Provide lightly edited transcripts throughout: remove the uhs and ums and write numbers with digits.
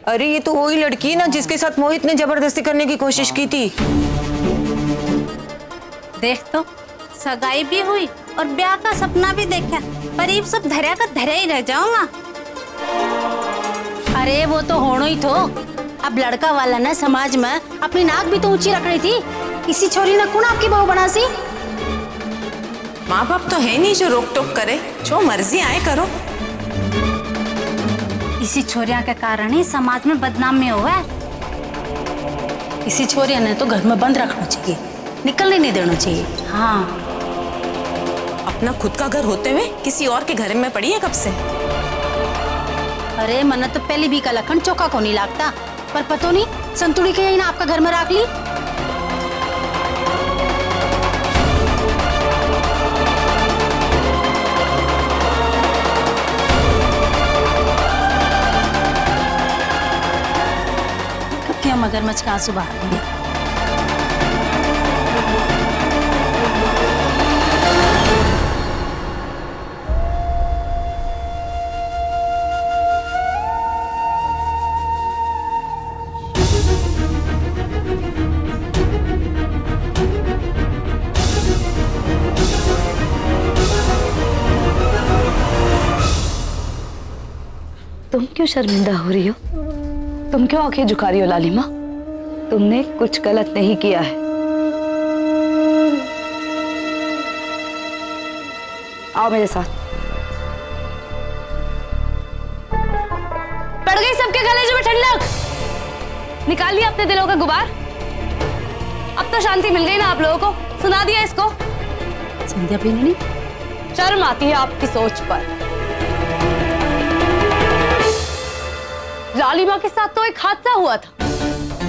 अरे ये तो वही लड़की है ना जिसके साथ मोहित ने जबरदस्ती करने की कोशिश की थी। देख तो सगाई भी हुई और ब्याह का सपना भी देखा, पर ये सब धैर्य का धैर्य ही रह जाऊंगा। अरे वो तो होना ही तो। अब लड़का वाला ना समाज में अपनी नाक भी तो ऊंची रख रही थी, इसी छोरी ने कौन आपकी बहू बना सी। माँ बाप तो है नहीं जो रोक टोक करे, जो मर्जी आए करो। इसी छोरिया के कारण ही समाज में बदनाम में हुआ है। इसी छोरिया ने तो घर में बंद रखना चाहिए, निकलने नहीं देना चाहिए। हाँ, अपना खुद का घर होते हुए किसी और के घर में पड़ी है कब से। अरे मन तो पहली भी का लखन चौका को नहीं लगता, पर पतो नहीं संतुड़ी के ना आपका घर में रख ली। कब क्या मगरमच्छ का आंसू बहा दिए। तुम क्यों शर्मिंदा हो रही हो? तुम क्यों आंखें झुका रही हो लालिमा? तुमने कुछ गलत नहीं किया है। आओ मेरे साथ। पड़ गई सबके गले में ठंडक। निकाल लिया अपने दिलों का गुबार। अब तो शांति मिल गई ना आप लोगों को। सुना दिया इसको। संध्या पीनी नहीं? शर्म आती है आपकी सोच पर। लालिमा के साथ तो एक हादसा हुआ था,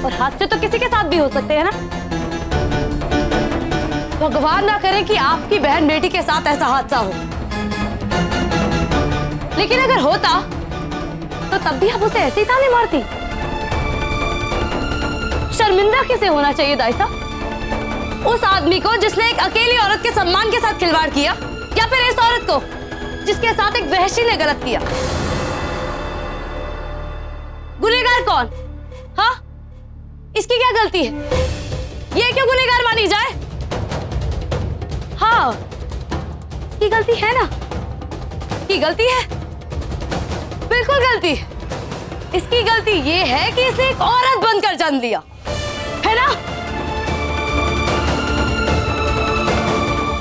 और हादसे तो किसी के साथ भी हो सकते हैं ना। भगवान ना करे कि आपकी बहन बेटी के साथ ऐसा हादसा हो, लेकिन अगर होता तो तब भी आप उसे ऐसे ही ताने मारती। शर्मिंदा किसे होना चाहिए दाई साहब? उस आदमी को जिसने एक अकेली औरत के सम्मान के साथ खिलवाड़ किया, या फिर इस औरत को जिसके साथ एक वहशी ने गलत किया? गुनहगार कौन? हाँ, इसकी क्या गलती है? ये क्यों गुनहगार मानी जाए? हाँ, इसकी गलती है ना? इसकी गलती है, बिल्कुल गलती है। इसकी गलती ये है कि इसने एक औरत बनकर जन्म लिया, है ना?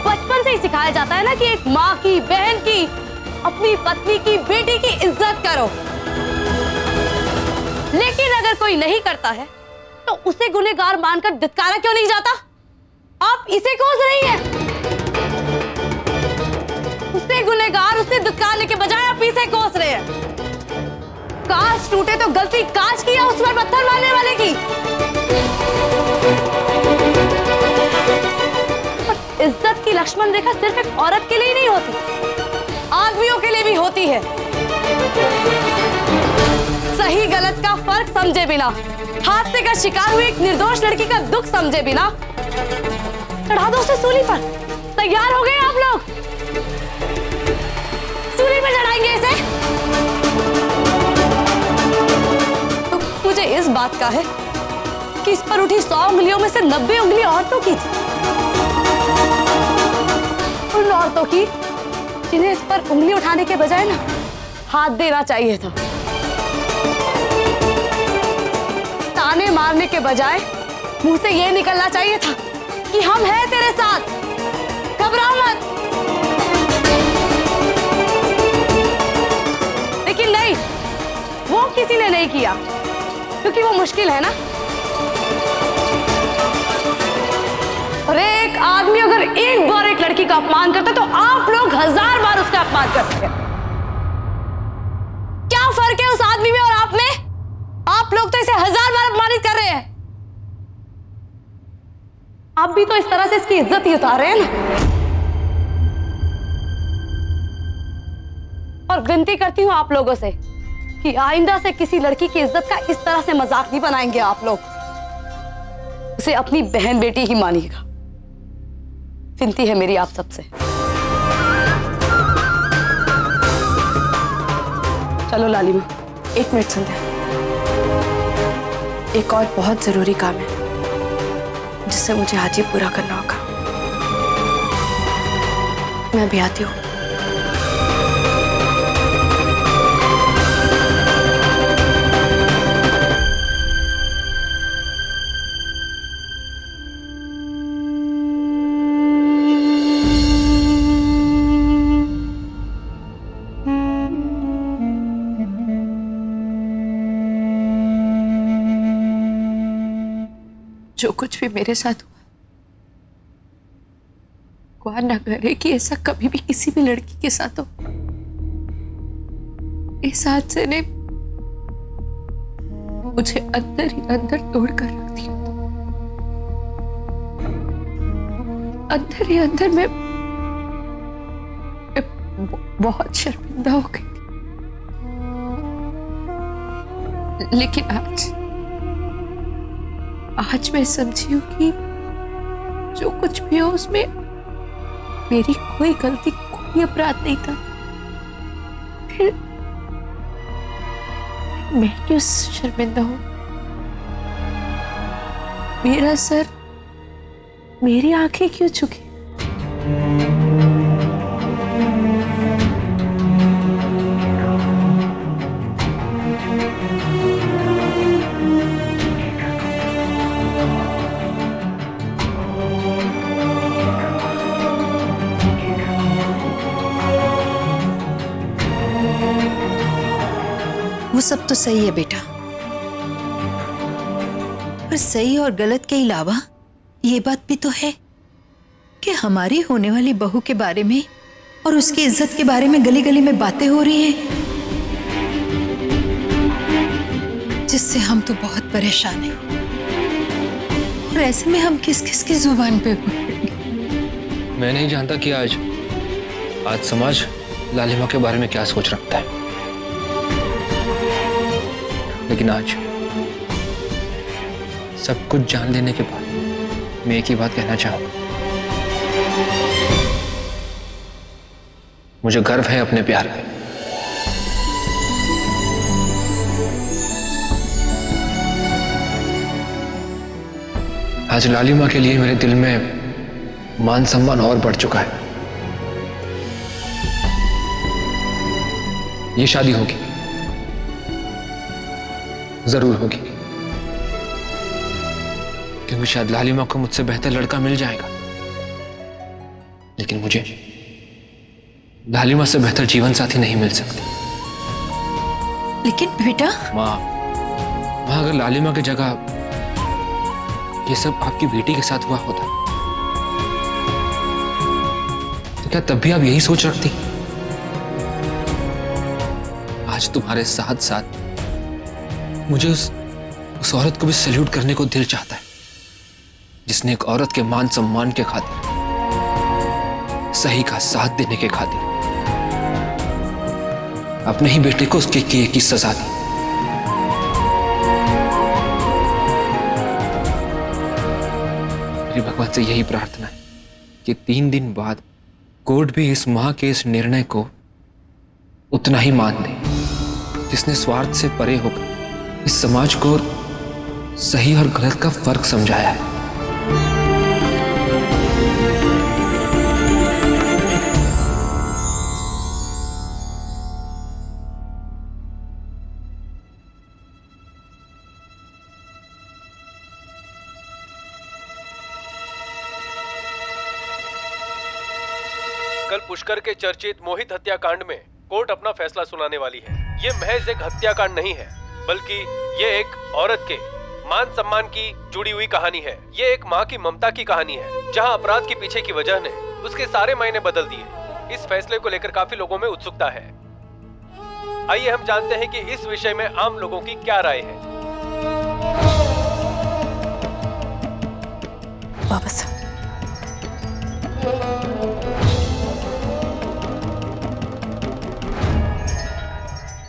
बचपन से ही सिखाया जाता है ना कि एक माँ की, बहन की, अपनी पत्नी की, बेटी की इज्जत करो। लेकिन अगर कोई नहीं करता है तो उसे गुनहगार मानकर धिक्कारा क्यों नहीं जाता? आप इसे कोस रही हैं। उसे गुनहगार, उसे धिक्कारने के बजाय आप इसे कोस रहे हैं। कांच टूटे तो गलती कांच की या उस पर पत्थर मारने वाले की? इज्जत की लक्ष्मण रेखा सिर्फ एक औरत के लिए नहीं होती, आदमियों के लिए भी होती है। सही गलत का फर्क समझे बिना, हादसे का शिकार हुई एक निर्दोष लड़की का दुख समझे बिना चढ़ा दो उसे सूली पर। तैयार हो गए आप लोग? सूली पर चढ़ाएंगे इसे? तो मुझे इस बात का है कि इस पर उठी 100 उंगलियों में से 90 उंगली औरतों की थी। उन औरतों की जिन्हें इस पर उंगली उठाने के बजाय ना हाथ देना चाहिए था। ताने मारने के बजाय मुंह से ये निकलना चाहिए था कि हम हैं तेरे साथ, घबरा मत। लेकिन नहीं, वो किसी ने नहीं किया, क्योंकि वो मुश्किल है ना। और एक आदमी अगर एक बार एक लड़की का अपमान करता तो आप लोग 1000 बार उसका अपमान करते हैं। क्या फर्क है उस आदमी में और आप में? आप लोग तो इसे 1000 बार अपमानित कर रहे हैं। आप भी तो इस तरह से इसकी इज्जत ही उतार रहे हैं ना। और विनती करती हूं आप लोगों से कि आइंदा से किसी लड़की की इज्जत का इस तरह से मजाक नहीं बनाएंगे आप लोग। उसे अपनी बहन बेटी ही मानिएगा, विनती है मेरी आप सबसे। चलो लालिमा। 1 मिनट संध्या। एक और बहुत जरूरी काम है जिसे मुझे आज ही पूरा करना होगा। मैं भी आती हूँ। जो कुछ भी मेरे साथ हुआ, भगवान ना करे कि ऐसा कभी भी किसी भी लड़की के साथ हो। इस हादसे ने मुझे अंदर ही अंदर तोड़कर रख दिया। अंदर ही अंदर मैं बहुत शर्मिंदा हो गई। लेकिन आज मैं समझी हूं कि जो कुछ भी हो उसमें मेरी कोई गलती, कोई अपराध नहीं था। फिर मैं क्यों शर्मिंदा हूं? मेरा सर, मेरी आंखें क्यों झुकी? वो सब तो सही है बेटा, पर सही और गलत के अलावा ये बात भी तो है कि हमारी होने वाली बहू के बारे में और उसकी इज्जत के बारे में गली गली में बातें हो रही हैं, जिससे हम तो बहुत परेशान हैं। और ऐसे में हम किस किस की जुबान पे बोलेंगे? मैं नहीं जानता कि आज समाज लालिमा के बारे में क्या सोच रखता है, लेकिन आज सब कुछ जान लेने के बाद मैं एक ही बात कहना चाहूंगा। मुझे गर्व है अपने प्यार पे। आज लालिमा के लिए मेरे दिल में मान सम्मान और बढ़ चुका है। ये शादी होगी, जरूर होगी, क्योंकि शायद लालिमा को मुझसे बेहतर लड़का मिल जाएगा, लेकिन मुझे लालिमा से बेहतर जीवन साथी नहीं मिल सकती। लेकिन बेटा, माँ अगर लालिमा की जगह ये सब आपकी बेटी के साथ हुआ होता तो क्या तब भी आप यही सोच रखती? आज तुम्हारे साथ साथ मुझे उस औरत को भी सैल्यूट करने को दिल चाहता है, जिसने एक औरत के मान सम्मान के खातिर, सही का साथ देने के खातिर अपने ही बेटे को उसके किए की सजा दी। मेरी भगवान से यही प्रार्थना है कि 3 दिन बाद कोर्ट भी इस मां के इस निर्णय को उतना ही मान दे, जिसने स्वार्थ से परे होकर इस समाज को सही और गलत का फर्क समझाया है। कल पुष्कर के चर्चित मोहित हत्याकांड में कोर्ट अपना फैसला सुनाने वाली है। ये महज एक हत्याकांड नहीं है, बल्कि ये एक औरत के मान सम्मान की जुड़ी हुई कहानी है। ये एक माँ की ममता की कहानी है, जहाँ अपराध के पीछे की वजह ने उसके सारे मायने बदल दिए। इस फैसले को लेकर काफी लोगों में उत्सुकता है। आइए हम जानते हैं कि इस विषय में आम लोगों की क्या राय है। वापस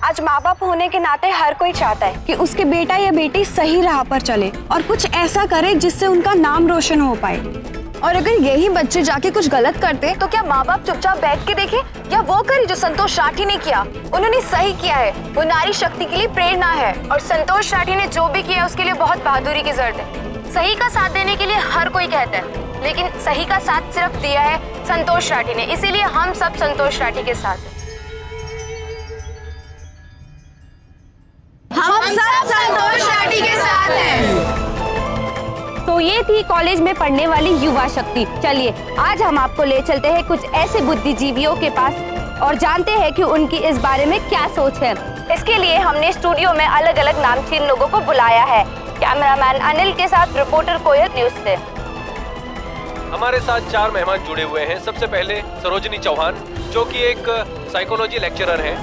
आज माँ बाप होने के नाते हर कोई चाहता है कि उसके बेटा या बेटी सही राह पर चले और कुछ ऐसा करे जिससे उनका नाम रोशन हो पाए। और अगर यही बच्चे जाके कुछ गलत करते तो क्या माँ बाप चुपचाप बैठ के देखे, या वो करे जो संतोष राठी ने किया? उन्होंने सही किया है, वो नारी शक्ति के लिए प्रेरणा है, और संतोष राठी ने जो भी किया उसके लिए बहुत बहादुरी की जरूरत है। सही का साथ देने के लिए हर कोई कहता है, लेकिन सही का साथ सिर्फ दिया है संतोष राठी ने, इसीलिए हम सब संतोष राठी के साथ हैं। हम सब संतोष राठी के साथ हैं। तो ये थी कॉलेज में पढ़ने वाली युवा शक्ति। चलिए आज हम आपको ले चलते हैं कुछ ऐसे बुद्धिजीवियों के पास और जानते हैं कि उनकी इस बारे में क्या सोच है। इसके लिए हमने स्टूडियो में अलग अलग नामचीन लोगों को बुलाया है। कैमरामैन अनिल के साथ रिपोर्टर कोयल न्यूज से। हमारे साथ 4 मेहमान जुड़े हुए हैं। सबसे पहले सरोजनी चौहान, जो कि एक साइकोलॉजी लेक्चरर हैं।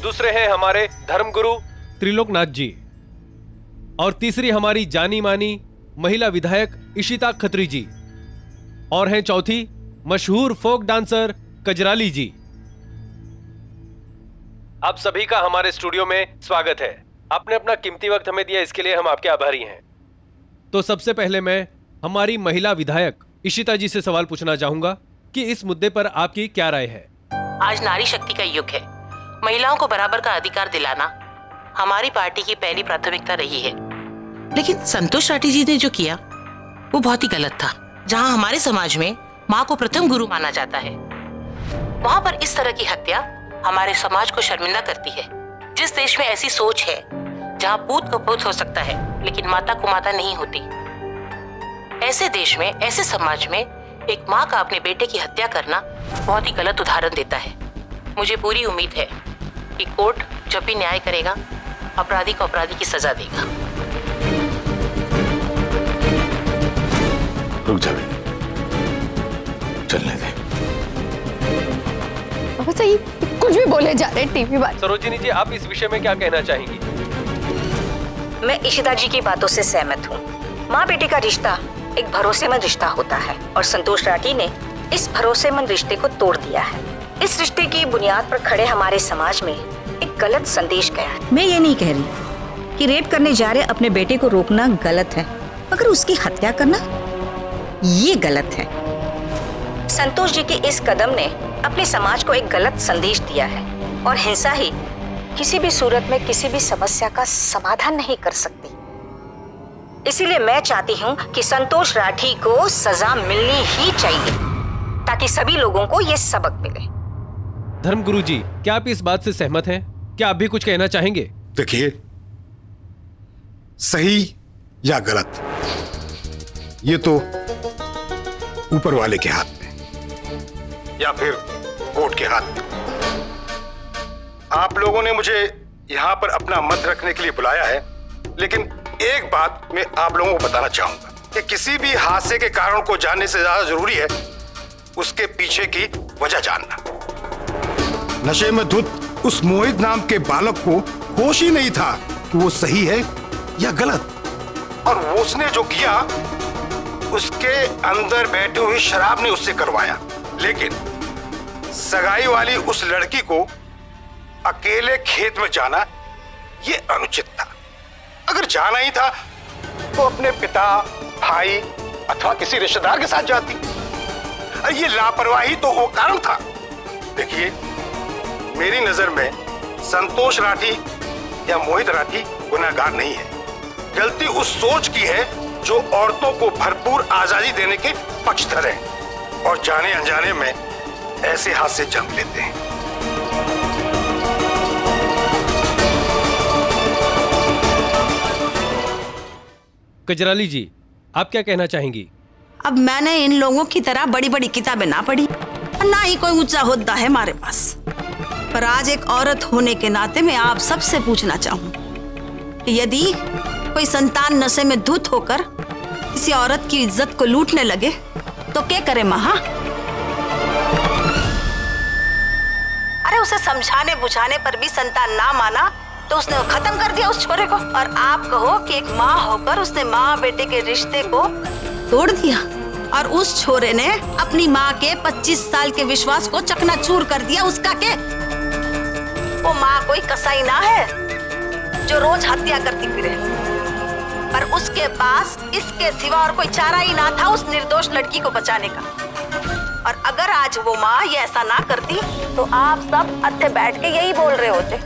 दूसरे हैं हमारे धर्मगुरु त्रिलोकनाथ जी, और तीसरी हमारी जानी मानी महिला विधायक इशिता खत्री जी, और हैं चौथी मशहूर फोक डांसर कजराली जी। आप सभी का हमारे स्टूडियो में स्वागत है। आपने अपना कीमती वक्त हमें दिया, इसके लिए हम आपके आभारी हैं। तो सबसे पहले मैं हमारी महिला विधायक इशिता जी से सवाल पूछना चाहूंगा कि इस मुद्दे पर आपकी क्या राय है? आज नारी शक्ति का युग है। महिलाओं को बराबर का अधिकार दिलाना हमारी पार्टी की पहली प्राथमिकता रही है, लेकिन संतोष राठी जी ने जो किया वो बहुत ही गलत था। जहां हमारे समाज में माँ को प्रथम गुरु माना जाता है, वहां पर इस तरह की हत्या हमारे समाज को शर्मिंदा करती है। जिस देश में ऐसी सोच है, जहां पूत को पूत हो सकता है लेकिन माता को माता नहीं होती, ऐसे देश में, ऐसे समाज में एक माँ का अपने बेटे की हत्या करना बहुत ही गलत उदाहरण देता है। मुझे पूरी उम्मीद है कि कोर्ट जब भी न्याय करेगा, अपराधी को अपराधी की सजा देगा। रुक जा, चलने दे। सही कुछ भी बोले जा रहे टीवी बात। सरोजिनी जी, आप इस विषय में क्या कहना चाहेंगी? मैं इशिता जी की बातों से सहमत हूँ। माँ बेटे का रिश्ता एक भरोसेमंद रिश्ता होता है, और संतोष राठी ने इस भरोसेमंद रिश्ते को तोड़ दिया है। इस रिश्ते की बुनियाद पर खड़े हमारे समाज में एक गलत संदेश गया है। मैं ये नहीं कह रही कि रेप करने जा रहे अपने बेटे को रोकना गलत है, मगर उसकी हत्या करना ये गलत है। संतोष जी के इस कदम ने अपने समाज को एक गलत संदेश दिया है, और हिंसा ही किसी भी सूरत में किसी भी समस्या का समाधान नहीं कर सकती। इसीलिए मैं चाहती हूँ कि संतोष राठी को सजा मिलनी ही चाहिए, ताकि सभी लोगों को ये सबक मिले। धर्मगुरु जी, क्या आप इस बात से सहमत हैं? क्या आप भी कुछ कहना चाहेंगे? देखिए, सही या गलत ये तो ऊपर वाले के हाथ में, या फिर कोर्ट के हाथ में। आप लोगों ने मुझे यहां पर अपना मत रखने के लिए बुलाया है, लेकिन एक बात मैं आप लोगों को बताना चाहूंगा कि किसी भी हादसे के कारण को जानने से ज्यादा जरूरी है उसके पीछे की वजह जानना। नशे में धुत उस मोहित नाम के बालक को होश ही नहीं था कि वो सही है या गलत, और वो उसने जो किया उसके अंदर बैठी हुई शराब ने उससे करवाया। लेकिन सगाई वाली उस लड़की को अकेले खेत में जाना ये अनुचित था। अगर जाना ही था तो अपने पिता, भाई अथवा किसी रिश्तेदार के साथ जाती। ये लापरवाही तो वो कारण था। देखिए, मेरी नजर में संतोष राठी या मोहित राठी गुनहगार नहीं है। गलती उस सोच की है जो औरतों को भरपूर आजादी देने के पक्षधर है, और जाने अनजाने में ऐसे हादसे जन्म लेते हैं। कजराली जी, आप क्या कहना चाहेंगी? अब मैंने इन लोगों की तरह बड़ी बड़ी किताबें ना पढ़ी, और ना ही कोई ऊंचा होद्दा है हमारे पास, पर आज एक औरत होने के नाते मैं आप सबसे पूछना चाहूं कि यदि कोई संतान नशे में धुत होकर किसी औरत की इज्जत को लूटने लगे तो क्या करे महा? अरे उसे समझाने बुझाने पर भी संतान ना माना तो उसने खत्म कर दिया उस छोरे को, और आप कहो कि एक माँ होकर उसने माँ बेटे के रिश्ते को तोड़ दिया, और उस छोरे ने अपनी माँ के 25 साल के विश्वास को चकनाचूर कर दिया। उसका के वो माँ कोई कसाई ना है जो रोज हत्या करती फिरे। पर उसके पास इसके सिवा और कोई चारा ही ना था उस निर्दोष लड़की को बचाने का। और अगर आज वो माँ ये ऐसा ना करती तो आप सब अत्ते बैठ के यही बोल रहे होते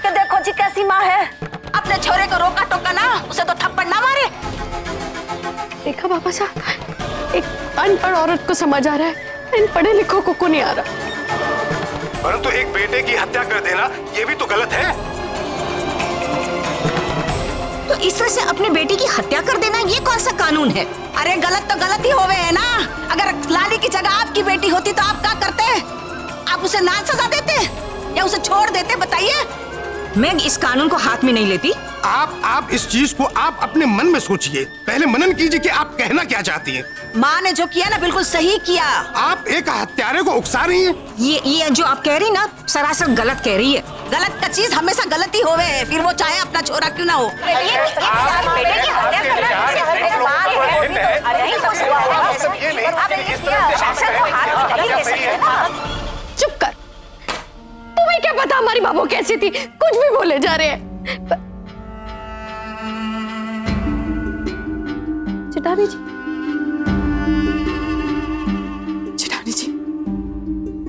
कि देखो जी कैसी माँ है, अपने छोरे को रोका टोका ना, उसे तो थप्पड़ ना मारे। देखा पापा साहब, एक अनपढ़ औरत को समझ आ रहा है, इन पढ़े लिखों को नहीं आ रहा। परंतु एक बेटे की हत्या कर देना ये भी तो गलत है। तो इस वजह से अपने बेटी की हत्या कर देना ये कौन सा कानून है? अरे गलत तो गलत ही होवे है ना। अगर लाली की जगह आपकी बेटी होती तो आप क्या करते? आप उसे ना सजा देते या उसे छोड़ देते? बताइए। मैं इस कानून को हाथ में नहीं लेती। आप इस चीज को आप अपने मन में सोचिए, पहले मनन कीजिए कि आप कहना क्या चाहती हैं। माँ ने जो किया ना बिल्कुल सही किया। आप एक हत्यारे को उकसा रही हैं। ये जो आप कह रही ना सरासर गलत कह रही है। गलत का चीज हमेशा गलत ही होवे, फिर वो चाहे अपना छोरा क्यों ना हो। चुप कर, तुम्हें क्या पता हमारी बाबू कैसी थी? कुछ भी बोले जा रहे हैं। चिटानी जी, चिटानी जी,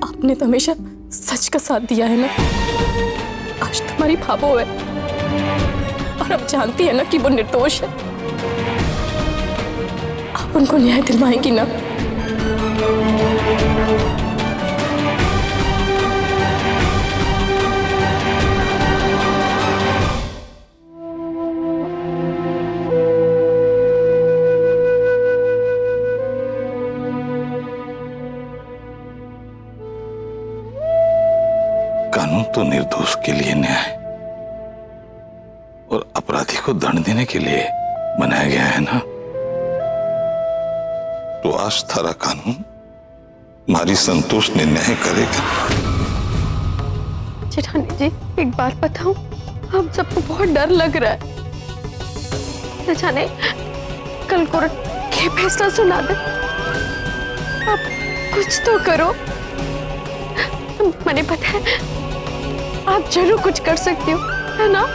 आपने तो हमेशा सच का साथ दिया है ना। आज तुम्हारी भाभो है और अब जानती है ना कि वो निर्दोष है। आप उनको न्याय दिलवाएंगी ना? कानून तो निर्दोष के लिए न्याय और अपराधी को दंड देने के लिए बनाया गया है ना। तो आज थारा कानून हमारी संतोष ने न्याय करेगा। जेठानी जी, एक बात बताऊं, हम सबको बहुत डर लग रहा है। न जाने कल कोर्ट के फैसला सुना दे। आप कुछ तो करो। मैंने पता है आप जरूर कुछ कर सकती हो, है ना?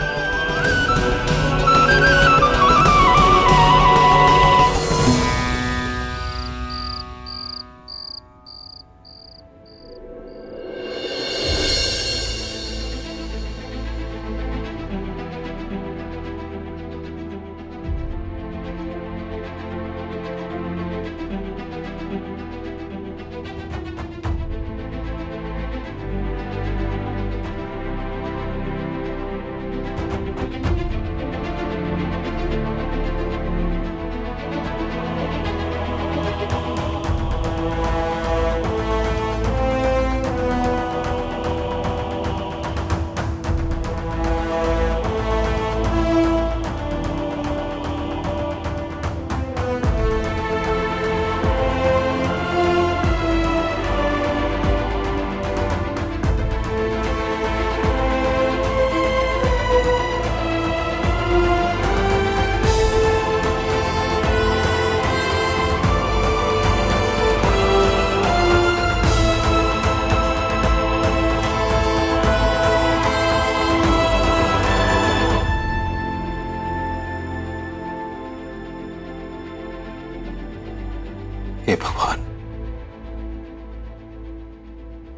हे भगवान,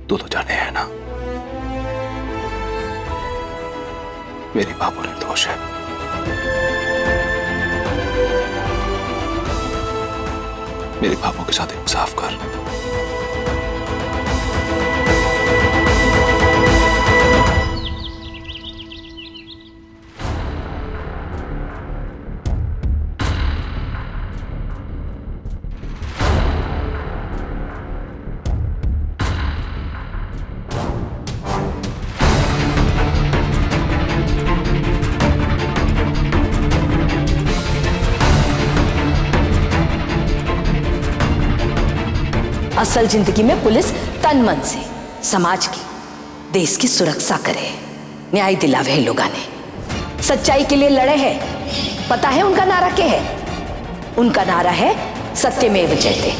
तू तो जाने है ना मेरी बाबू निर्दोष है। मेरी बाबू के साथ इंसाफ कर। असल जिंदगी में पुलिस तन मन से समाज की, देश की सुरक्षा करे, न्याय दिलावे है। लोगों ने सच्चाई के लिए लड़े हैं। पता है उनका नारा क्या है? उनका नारा है सत्यमेव जयते।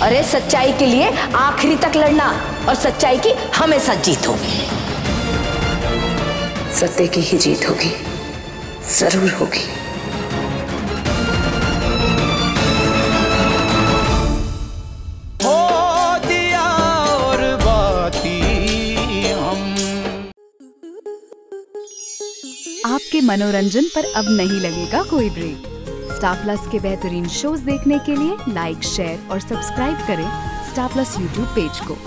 अरे सच्चाई के लिए आखिरी तक लड़ना और सच्चाई की हमेशा जीत होगी। सत्य की ही जीत होगी। जरूर होगी। हो दिया और बाती हम। आपके मनोरंजन पर अब नहीं लगेगा कोई ब्रेक। स्टार प्लस के बेहतरीन शोज देखने के लिए लाइक, शेयर और सब्सक्राइब करें स्टार प्लस यूट्यूब पेज को।